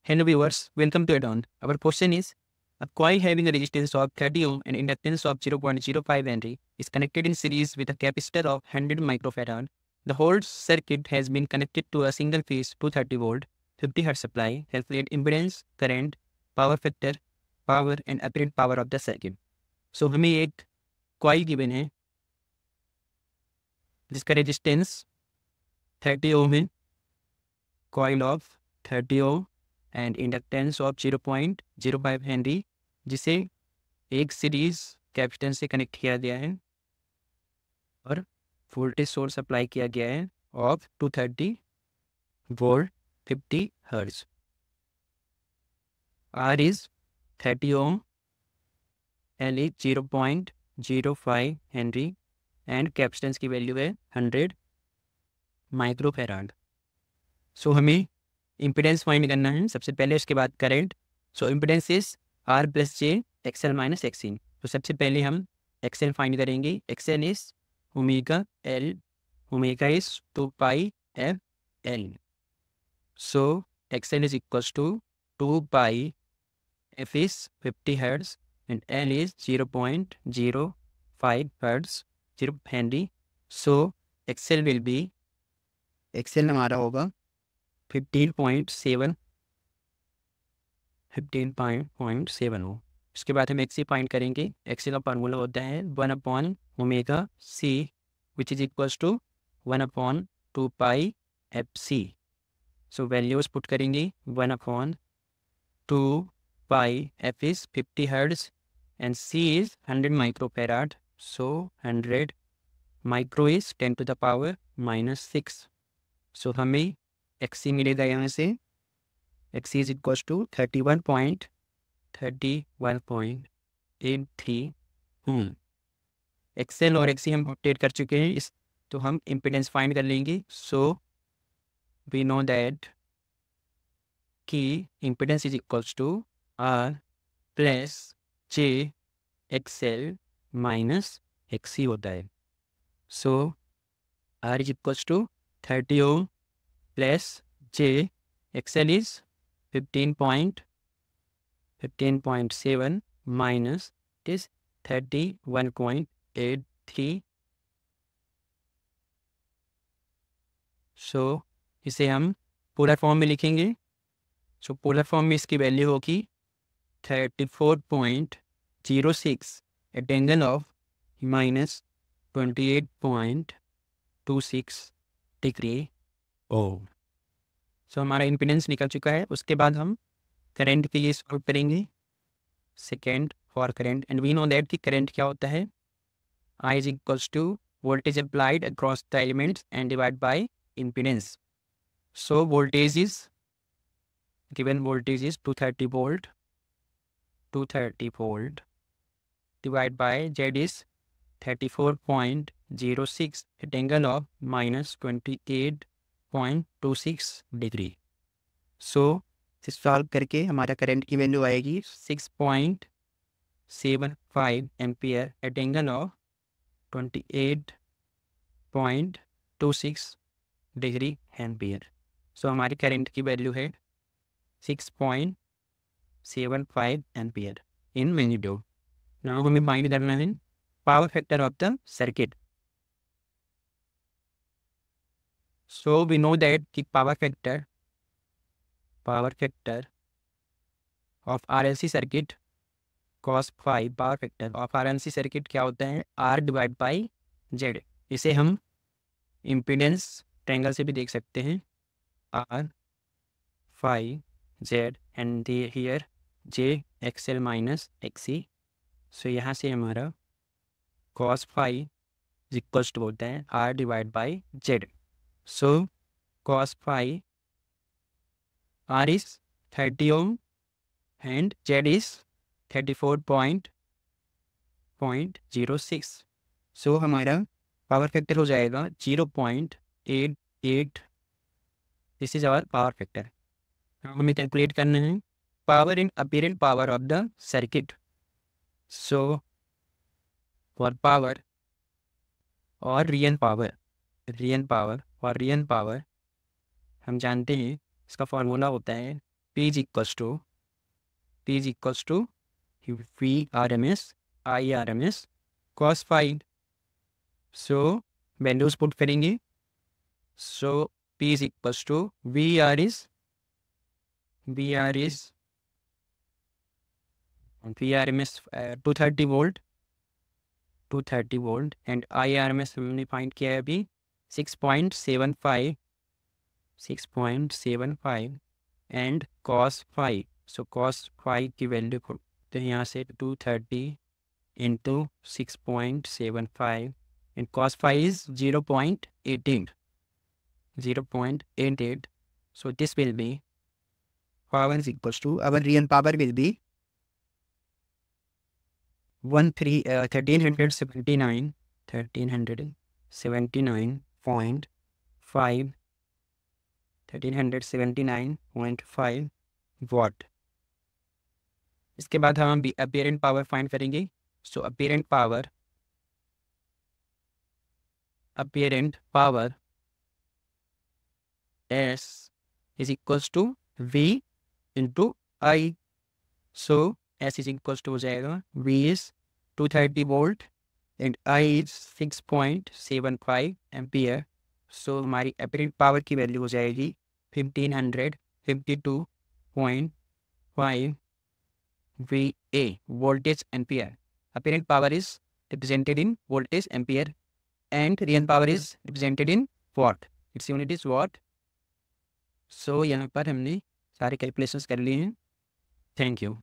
Hello viewers, welcome to Add-on. Our question is, a coil having a resistance of 30 ohm and inductance of 0.05 Henry is connected in series with a capacitor of 100 microfarad. The whole circuit has been connected to a single phase 230 volt 50 Hz supply. Calculate impedance, current, power factor, power and apparent power of the circuit. So हमें एक coil given है जिसका resistance 30 ohm है, coil of 30 ohm and inductance of 0.05 Henry, जिसे एक series capacitance से connect किया गया है और वोल्टेज सोर्स अप्लाई किया गया है of 230 volt 50 hertz. R is 30 ohm, L is 0.05 henry and capacitance की वैल्यू है 100 माइक्रोफेराड. सो हमें इम्पिडेंस फाइंड करना है सबसे पहले, उसके बाद current. So impedance is R plus J XL minus XC. तो सबसे पहले हम एक्सएल फाइंड करेंगे. XL is omega L, omega is 2 pi F L. So XL is equals to 2 pi F is 50 hertz and L is 0.05 hertz 0 henry. So XL will be, XL हमारा होगा 15.7 ohm. उसके बाद हम XC find करेंगे. XC का formula होता है 1 omega C which is equals to 1/2 pi F C. So values put करेंगे. 1/2 pi F is 50 hertz and C is 100 microfarad. So 100 micro is 10 to the power -6. So हमें XC मिलेगा यहाँ से. XC is equals to 31.83. XL और XC हम update कर चुके हैं इस, तो हम इम्पिडेंस फाइंड कर लेंगे. सो वी नो दैट कि impedance is equals to R plus J XL minus XC होता है. So R is equals to 30 ohm plus J XL is 15.7 minus is 31.83. So इसे हम पोलर फॉर्म में लिखेंगे. सो polar form में इसकी value होगी 34.06 एट एंगल ऑफ -28.26 डिग्री ओम. सो हमारा इम्पिडेंस निकल चुका है. उसके बाद हम करंट के लिए सॉल्व करेंगे. Second for current, and we know that कि करंट क्या होता है. I is equals to voltage applied across the elements and divide by impedance. So voltage is given, voltage is 230 volt divide by Z is 34.06 at angle of -28.26 degree. So इसे solve करके हमारा current की value आएगी 6.75 ampere at angle of 28.26 degree ampere. So हमारी current की value है 6.75 ampere in magnitude. Now हमें find करना है power factor of the circuit. So we know that the power factor of RLC circuit cos phi, power factor of RLC circuit क्या होता है, R divide by Z. इसे हम impedance triangle से भी देख सकते हैं. R phi Z and here J XL minus XC. So यहाँ से हमारा cos phi is equals to होता है R divide by Z. So cos phi, R is 30 ohm and Z is 34.06. So हमारा पावर फैक्टर हो जाएगा 0.88. This is our power factor. हमें calculate करना है power in apparent power of the circuit. So for power और real power हम जानते हैं इसका फॉर्मूला होता है P is equals to VRMS IRMS cos phi. So values put करेंगे. So P is equals to VR is VRMS 230 volt and IRMS हमने find किया है अभी 6.75 and cos phi. So cos phi की वैल्यू तो यहाँ से 230 into 6.75 and cos phi is 0.88. So this will be power is equals to, our real power will be 1379.5 watt. इसके बाद हम अपीरेंट पावर फाइंड करेंगे. So apparent power S is equals to V into I. So S is equals to हो जाएगा V is 230 volt and I is 6.75 ampere. So हमारी apparent power की value हो जाएगी 1552.5 VA voltage ampere. Apparent power is represented in voltage ampere and real power is represented in watt. Its unit is watt. So यहाँ पर हमने सारे calculations कर लिए हैं. Thank you.